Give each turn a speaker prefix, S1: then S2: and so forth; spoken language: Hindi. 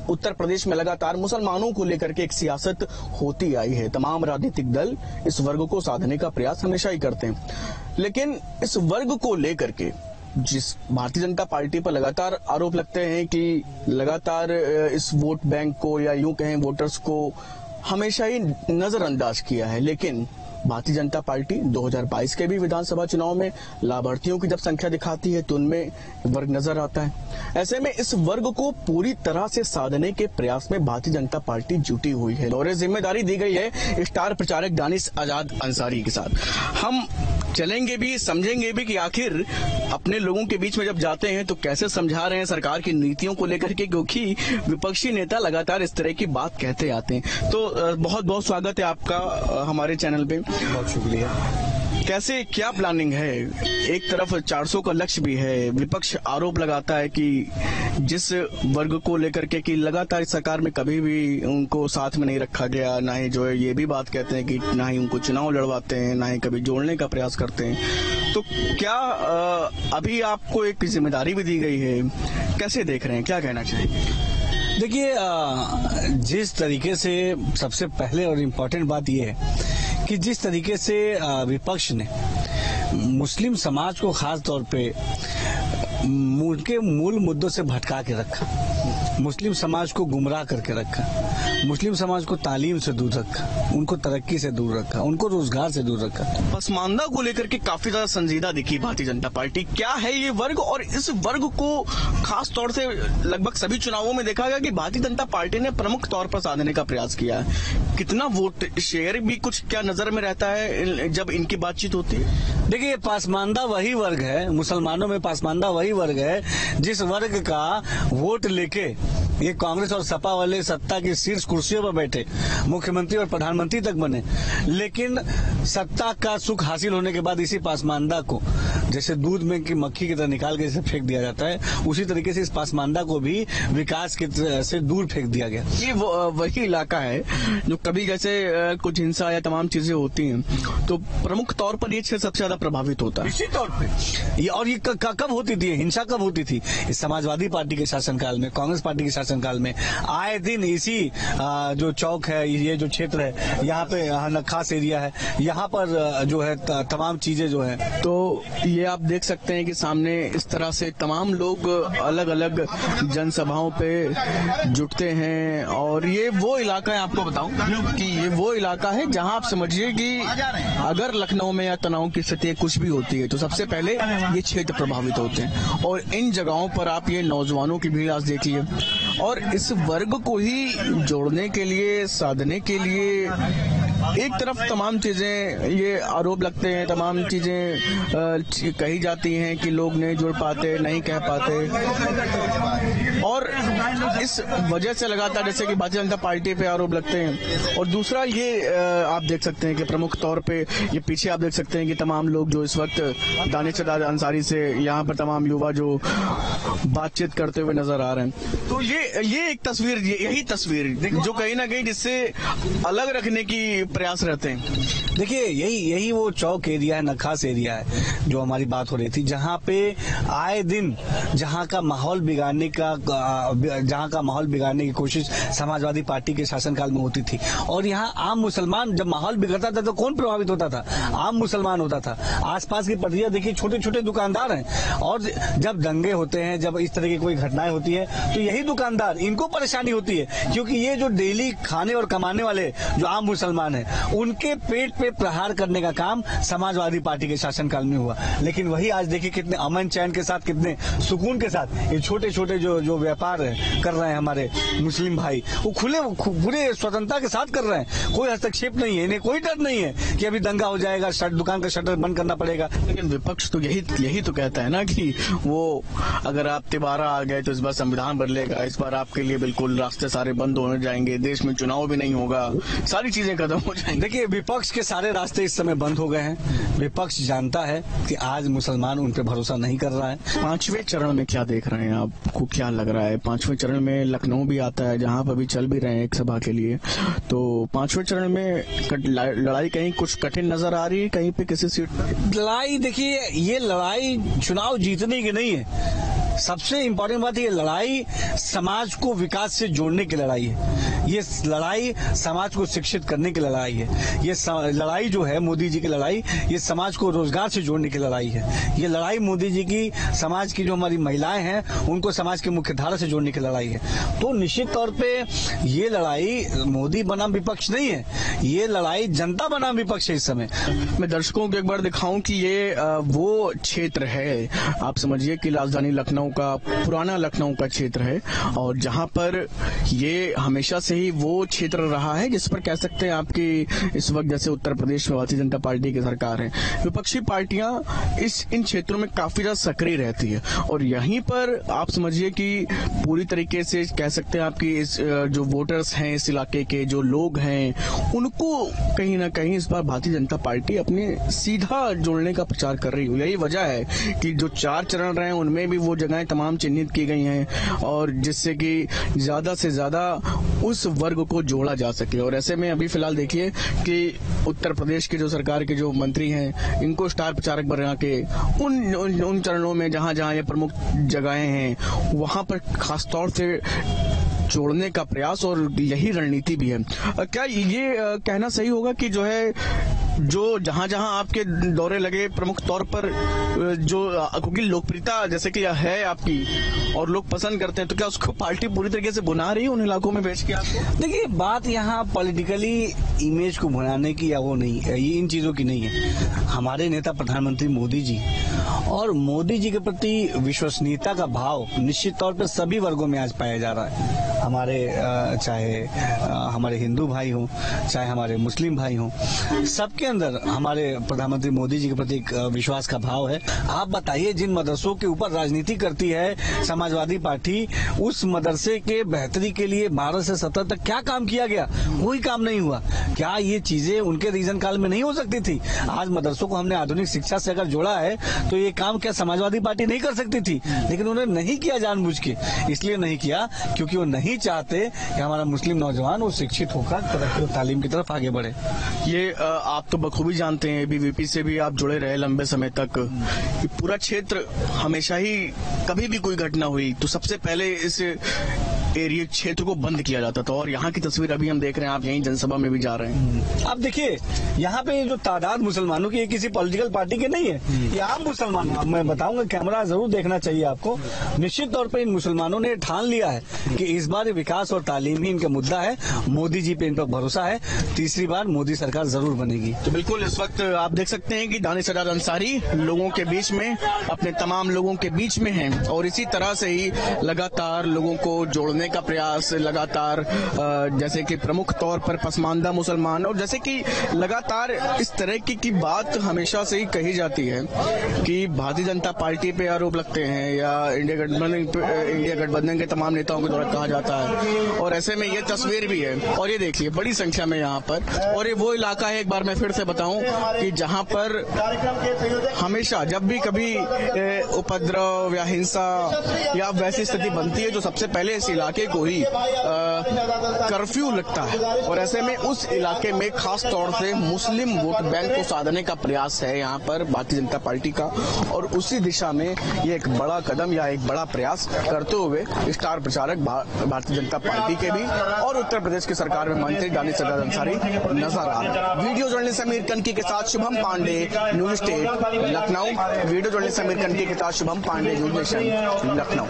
S1: उत्तर प्रदेश में लगातार मुसलमानों को लेकर के एक सियासत होती आई है। तमाम राजनीतिक दल इस वर्ग को साधने का प्रयास हमेशा ही करते हैं, लेकिन इस वर्ग को लेकर के जिस भारतीय जनता पार्टी पर लगातार आरोप लगते हैं कि लगातार इस वोट बैंक को या यूं कहें वोटर्स को हमेशा ही नजरअंदाज किया है। लेकिन भारतीय जनता पार्टी 2022 के भी विधानसभा चुनाव में लाभार्थियों की जब संख्या दिखाती है तो उनमें वर्ग नजर आता है। ऐसे में इस वर्ग को पूरी तरह से साधने के प्रयास में भारतीय जनता पार्टी जुटी हुई है और जिम्मेदारी दी गई है स्टार प्रचारक दानिश आजाद अंसारी के साथ। हम चलेंगे भी, समझेंगे भी कि आखिर अपने लोगों के बीच में जब जाते हैं तो कैसे समझा रहे हैं सरकार की नीतियों को लेकर के, क्योंकि विपक्षी नेता लगातार इस तरह की बात कहते आते हैं। तो बहुत बहुत स्वागत है आपका हमारे चैनल पे।
S2: बहुत शुक्रिया।
S1: कैसे, क्या प्लानिंग है? एक तरफ 400 का लक्ष्य भी है, विपक्ष आरोप लगाता है कि जिस वर्ग को लेकर के कि लगातार इस सरकार में कभी भी उनको साथ में नहीं रखा गया, ना ही जो है ये भी बात कहते हैं कि ना ही उनको चुनाव लड़वाते हैं, ना ही कभी जोड़ने का प्रयास करते हैं। तो क्या अभी आपको एक जिम्मेदारी भी दी गई है, कैसे देख रहे हैं, क्या कहना चाहिए?
S2: देखिए, जिस तरीके से सबसे पहले और इम्पोर्टेंट बात यह है कि जिस तरीके से विपक्ष ने मुस्लिम समाज को खास तौर पे उनके मूल मुद्दों से भटका के रखा, मुस्लिम समाज को गुमराह करके रखा, मुस्लिम समाज को तालीम से दूर रखा, उनको तरक्की से दूर रखा, उनको रोजगार से दूर रखा।
S1: पसमानदा को लेकर के काफी ज्यादा संजीदा दिखी भारतीय जनता पार्टी। क्या है ये वर्ग, और इस वर्ग को खास तौर से लगभग सभी चुनावों में देखा गया कि भारतीय जनता पार्टी ने प्रमुख तौर पर साधने का प्रयास किया है। कितना वोट शेयर भी कुछ क्या नजर में रहता है जब इनकी बातचीत होती है?
S2: देखिए, पासमानदा वही वर्ग है, मुसलमानों में पासमानदा वही वर्ग है जिस वर्ग का वोट लेके ये कांग्रेस और सपा वाले सत्ता की शीर्ष कुर्सियों पर बैठे, मुख्यमंत्री और प्रधानमंत्री तक बने, लेकिन सत्ता का सुख हासिल होने के बाद इसी पासमानदा को जैसे दूध में की मक्खी की तरह निकाल के इसे फेंक दिया जाता है, उसी तरीके से इस पासमानदा को भी विकास की से दूर फेंक दिया गया।
S1: ये वही इलाका है जो कभी जैसे कुछ हिंसा या तमाम चीजें होती हैं तो प्रमुख तौर पर ये क्षेत्र सबसे ज्यादा प्रभावित होता है।
S2: इसी तौर पे ये कब होती थी, हिंसा कब होती थी? इस समाजवादी पार्टी के शासनकाल में, कांग्रेस पार्टी के शासनकाल में आए दिन इसी जो चौक है, ये जो क्षेत्र है, यहाँ पे खास एरिया है, यहाँ पर जो है तमाम चीजें जो है।
S1: तो ये आप देख सकते हैं कि सामने इस तरह से तमाम लोग अलग अलग जनसभाओं पे जुटते हैं और ये वो इलाका है, आपको बताऊं कि ये वो इलाका है जहां आप समझिए कि अगर लखनऊ में या तनाव की स्थिति कुछ भी होती है तो सबसे पहले ये क्षेत्र प्रभावित होते हैं। और इन जगहों पर आप ये नौजवानों की भीड़ आज देखिए, और इस वर्ग को ही जोड़ने के लिए, साधने के लिए एक तरफ तमाम चीजें, ये आरोप लगते हैं, तमाम चीजें कही जाती हैं कि लोग नहीं जुड़ पाते, नहीं कह पाते, और इस वजह से लगातार जैसे कि भारतीय जनता पार्टी पे आरोप लगते हैं। और दूसरा ये आप देख सकते हैं कि प्रमुख तौर पे ये पीछे आप देख सकते हैं कि तमाम लोग जो इस वक्त दानिश आजाद अंसारी से यहाँ पर तमाम युवा जो बातचीत करते हुए नजर आ रहे हैं। तो ये एक तस्वीर, यही तस्वीर जो कहीं ना कहीं जिससे अलग रखने की प्रयास रहते हैं।
S2: देखिए, यही वो चौक एरिया है, नखास एरिया है जो हमारी बात हो रही थी, जहाँ पे आए दिन जहाँ का माहौल बिगाड़ने की कोशिश समाजवादी पार्टी के शासनकाल में होती थी। और यहाँ आम मुसलमान, जब माहौल बिगड़ता था तो कौन प्रभावित होता था? आम मुसलमान होता था। आसपास की पटरियां देखिए, छोटे छोटे दुकानदार हैं, और जब दंगे होते हैं, जब इस तरह की कोई घटनाएं होती है तो यही दुकानदार, इनको परेशानी होती है, क्योंकि ये जो डेली खाने और कमाने वाले जो आम मुसलमान हैं, उनके पेट पे प्रहार करने का काम समाजवादी पार्टी के शासनकाल में हुआ। लेकिन वही आज देखिए कितने अमन चैन के साथ, कितने सुकून के साथ ये छोटे छोटे जो व्यापार कर रहे हैं हमारे मुस्लिम भाई, वो पूरे स्वतंत्रता के साथ कर रहे हैं। कोई हस्तक्षेप नहीं है, इन्हें कोई डर नहीं है कि अभी दंगा हो जाएगा, दुकान का शटर बंद करना पड़ेगा।
S1: लेकिन विपक्ष तो यही तो कहता है ना कि वो अगर आप तिबारा आ गए तो इस बार संविधान बदलेगा, इस बार आपके लिए बिल्कुल रास्ते सारे बंद होने जाएंगे, देश में चुनाव भी नहीं होगा, सारी चीजें खत्म हो जाएंगी।
S2: देखिए, विपक्ष के सारे रास्ते इस समय बंद हो गए हैं। विपक्ष जानता है कि आज मुसलमान उन पर भरोसा नहीं कर रहा है।
S1: 5वें चरण में क्या देख रहे हैं, आपको क्या लग रहा है? 5वें चरण में लखनऊ भी आता है, जहां पर भी चल भी रहे हैं एक सभा के लिए, तो 5वें चरण में लड़ाई कहीं कुछ कठिन नजर आ रही है, कहीं पे किसी सीट पर
S2: लड़ाई? देखिए, ये लड़ाई चुनाव जीतने की नहीं है, सबसे इम्पोर्टेंट बात, ये लड़ाई समाज को विकास से जोड़ने की लड़ाई है। ये लड़ाई समाज को शिक्षित करने की लड़ाई है। ये लड़ाई जो है मोदी जी की लड़ाई, ये समाज को रोजगार से जोड़ने की लड़ाई है। ये लड़ाई मोदी जी की समाज की जो हमारी महिलाएं हैं उनको समाज की मुख्य धारा से जोड़ने की लड़ाई है। तो निश्चित तौर पे ये लड़ाई मोदी बनाम विपक्ष नहीं है, ये लड़ाई जनता बनाम विपक्ष है। इस समय
S1: मैं दर्शकों को एक बार दिखाऊं कि ये वो क्षेत्र है, आप समझिए कि राजधानी लखनऊ का, पुराना लखनऊ का क्षेत्र है, और जहां पर ये हमेशा से ही वो क्षेत्र रहा है जिस पर कह सकते हैं आपकी इस वक्त जैसे उत्तर प्रदेश में भारतीय जनता पार्टी की सरकार है, विपक्षी पार्टियां इन क्षेत्रों में काफी ज्यादा सक्रिय रहती है, और यहीं पर आप समझिए कि पूरी तरीके से कह सकते हैं आपकी इस जो वोटर्स हैं, इस इलाके के जो लोग हैं, उनको कहीं ना कहीं इस बार भारतीय जनता पार्टी अपने सीधा जोड़ने का प्रचार कर रही है। यही वजह है कि जो 4 चरण रहे हैं उनमें भी वो जगहें तमाम चिन्हित की गई हैं, और जिससे कि ज्यादा से ज्यादा उस वर्ग को जोड़ा जा सके। और ऐसे में अभी फिलहाल देखिए कि उत्तर प्रदेश के जो सरकार के जो मंत्री हैं, इनको स्टार प्रचारक बना के उन चरणों में जहां जहां ये प्रमुख जगहें हैं वहां पर खासतौर से जोड़ने का प्रयास, और यही रणनीति भी है। क्या ये कहना सही होगा कि जो है जो जहां जहां आपके दौरे लगे प्रमुख तौर पर जो, क्योंकि लोकप्रियता जैसे कि है आपकी और लोग पसंद करते हैं, तो क्या उसको पार्टी पूरी तरीके से बुना रही है उन इलाकों में भेज के आपको?
S2: देखिए, बात यहाँ पॉलिटिकली इमेज को बनाने की या वो नहीं है, ये इन चीजों की नहीं है। हमारे नेता प्रधानमंत्री मोदी जी और मोदी जी के प्रति विश्वसनीयता का भाव निश्चित तौर पर सभी वर्गों में आज पाया जा रहा है। हमारे चाहे हमारे हिंदू भाई हों, चाहे हमारे मुस्लिम भाई हों, सबके अंदर हमारे प्रधानमंत्री मोदी जी के प्रति विश्वास का भाव है। आप बताइए, जिन मदरसों के ऊपर राजनीति करती है समाजवादी पार्टी, उस मदरसे के बेहतरी के लिए 12 से 17 तक क्या काम किया गया? कोई काम नहीं हुआ। क्या ये चीजें उनके रीजन काल में नहीं हो सकती थी? आज मदरसों को हमने आधुनिक शिक्षा से अगर जोड़ा है तो ये काम क्या समाजवादी पार्टी नहीं कर सकती थी? लेकिन उन्होंने नहीं किया जानबूझ के। इसलिए नहीं किया क्योंकि वो नहीं चाहते कि हमारा मुस्लिम नौजवान वो शिक्षित होकर तरक्की और तालीम की तरफ आगे बढ़े।
S1: ये आप तो बखूबी जानते हैं, बीवीपी से भी आप जुड़े रहे लंबे समय तक। पूरा क्षेत्र हमेशा ही कभी भी कोई घटना हुई तो सबसे पहले इस एरिया क्षेत्र को बंद किया जाता था, और यहाँ की तस्वीर अभी हम देख रहे हैं, आप यहीं जनसभा में भी जा रहे हैं।
S2: आप देखिए, यहाँ पे जो तादाद मुसलमानों की, किसी पॉलिटिकल पार्टी के नहीं है, ये आम मुसलमान। मैं बताऊंगा, कैमरा जरूर देखना चाहिए आपको। निश्चित तौर पे इन मुसलमानों ने ठान लिया है कि इस बार विकास और तालीम ही इनका मुद्दा है। मोदी जी पे इन पर भरोसा है, तीसरी बार मोदी सरकार जरूर बनेगी।
S1: तो बिल्कुल इस वक्त आप देख सकते हैं कि दानिश सज्जाद अंसारी लोगों के बीच में, अपने तमाम लोगों के बीच में हैं, और इसी तरह से ही लगातार लोगों को जोड़ने का प्रयास, लगातार जैसे कि प्रमुख तौर पर पसमानदा मुसलमान, और जैसे कि लगातार इस तरह की बात हमेशा से ही कही जाती है कि भारतीय जनता पार्टी पे आरोप लगते हैं या इंडिया गठबंधन के तमाम नेताओं के द्वारा कहा जाता है, और ऐसे में ये तस्वीर भी है। और ये देखिए बड़ी संख्या में यहाँ पर, और ये वो इलाका है, एक बार मैं फिर से बताऊं कि जहाँ पर हमेशा जब भी कभी उपद्रव या हिंसा या वैसी स्थिति बनती है, जो सबसे पहले इस इलाके को ही कर्फ्यू लगता है, और ऐसे में उस इलाके में खास तौर से मुस्लिम वोट बैंक को साधने का प्रयास है यहाँ पर भारतीय जनता पार्टी का, और उसी दिशा में ये एक बड़ा कदम या एक बड़ा प्रयास करते हुए स्टार प्रचारक भारतीय जनता पार्टी के भी और उत्तर प्रदेश की सरकार में मंत्री दानिश सज्जाद अंसारी नजर आ रहे। वीडियो जर्नलिस्ट समीर कनकी के साथ Shubham Pandey, news state Lucknow. Video journalist Sameer Kanki के साथ शुभम पांडे, न्यूज नेशन लखनऊ।